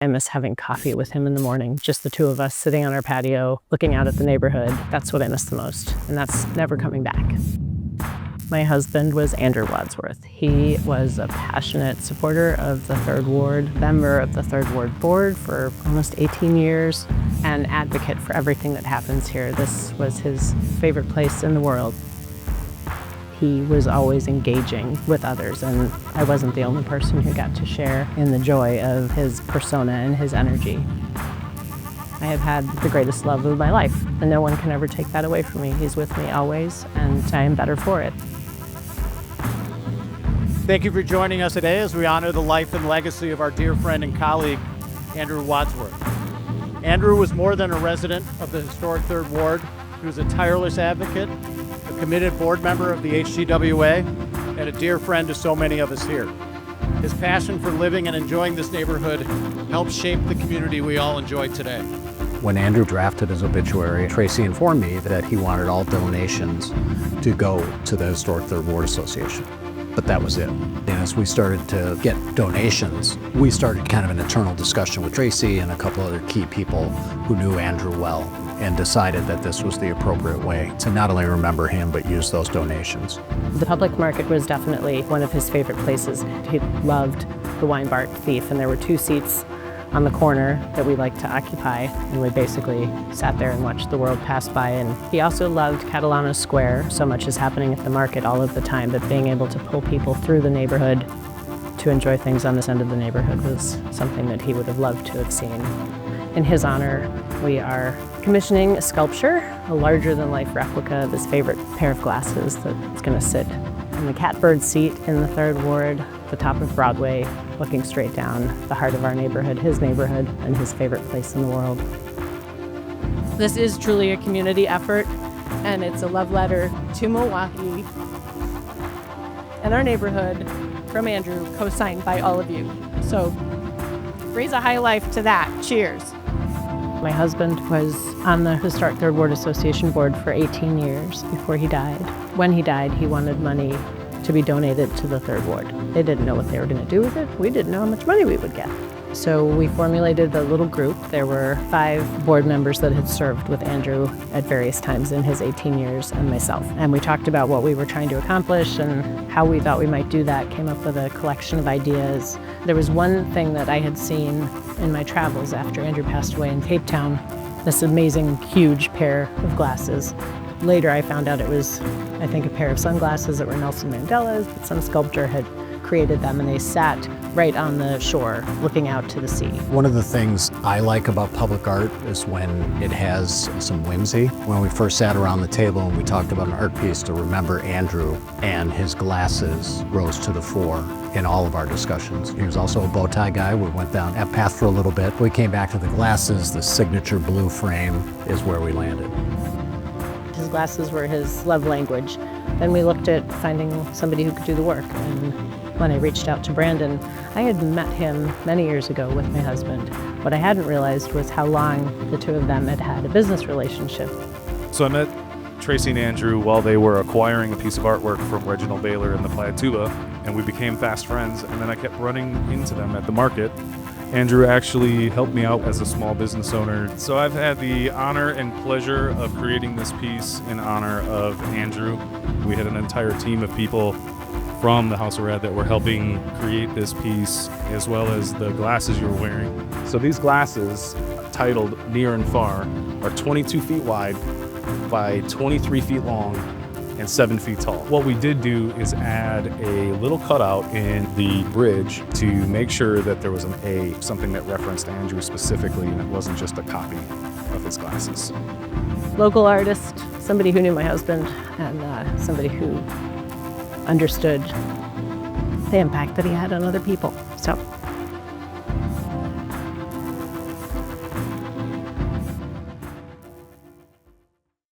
I miss having coffee with him in the morning, just the two of us sitting on our patio, looking out at the neighborhood. That's what I miss the most, and that's never coming back. My husband was Andrew Wadsworth. He was a passionate supporter of the Third Ward, member of the Third Ward board for almost 18 years, and advocate for everything that happens here. This was his favorite place in the world. He was always engaging with others, and I wasn't the only person who got to share in the joy of his persona and his energy. I have had the greatest love of my life, and no one can ever take that away from me. He's with me always, and I am better for it. Thank you for joining us today as we honor the life and legacy of our dear friend and colleague, Andrew Wadsworth. Andrew was more than a resident of the historic Third Ward. He was a tireless advocate, a committed board member of the HCWA, and a dear friend to so many of us here. His passion for living and enjoying this neighborhood helped shape the community we all enjoy today. When Andrew drafted his obituary, Tracey informed me that he wanted all donations to go to the Historic Third Ward Association. But that was it. And as we started to get donations, we started kind of an internal discussion with Tracey and a couple other key people who knew Andrew well, and decided that this was the appropriate way to not only remember him, but use those donations. The public market was definitely one of his favorite places. He loved the Wine Bar Thief, and there were 2 seats on the corner that we liked to occupy, and we basically sat there and watched the world pass by. And he also loved Catalano Square. So much is happening at the market all of the time, but being able to pull people through the neighborhood to enjoy things on this end of the neighborhood was something that he would have loved to have seen. In his honor, we are commissioning a sculpture, a larger-than-life replica of his favorite pair of glasses that's going to sit in the catbird seat in the Third Ward, the top of Broadway, looking straight down the heart of our neighborhood, and his favorite place in the world. This is truly a community effort, and it's a love letter to Milwaukee and our neighborhood from Andrew, co-signed by all of you. So raise a high life to that. Cheers. My husband was on the Historic Third Ward Association board for 18 years before he died. When he died, he wanted money to be donated to the Third Ward. They didn't know what they were going to do with it. We didn't know how much money we would get. So we formulated a little group. There were 5 board members that had served with Andrew at various times in his 18 years, and myself. And we talked about what we were trying to accomplish and how we thought we might do that, came up with a collection of ideas. There was one thing that I had seen in my travels after Andrew passed away in Cape Town, this amazing, huge pair of glasses. Later I found out it was, I think, a pair of sunglasses that were Nelson Mandela's, but some sculptor had created them, and they sat right on the shore looking out to the sea. One of the things I like about public art is when it has some whimsy. When we first sat around the table and we talked about an art piece to remember Andrew, and his glasses rose to the fore in all of our discussions. He was also a bow tie guy. We went down that path for a little bit. We came back to the glasses. The signature blue frame is where we landed. His glasses were his love language. Then we looked at finding somebody who could do the work. And when I reached out to Brandon, I had met him many years ago with my husband. What I hadn't realized was how long the two of them had had a business relationship. So I met Tracey and Andrew while they were acquiring a piece of artwork from Reginald Baylor in the Playa Tuba, and we became fast friends, and then I kept running into them at the market. Andrew actually helped me out as a small business owner. So I've had the honor and pleasure of creating this piece in honor of Andrew. We had an entire team of people from the House of RAD that were helping create this piece, as well as the glasses you're wearing. So these glasses, titled Near and Far, are 22 feet wide by 23 feet long and 7 feet tall. What we did do is add a little cutout in the bridge to make sure that there was an A, something that referenced Andrew specifically, and it wasn't just a copy of his glasses. Local artist, somebody who knew my husband, and somebody who understood the impact that he had on other people. So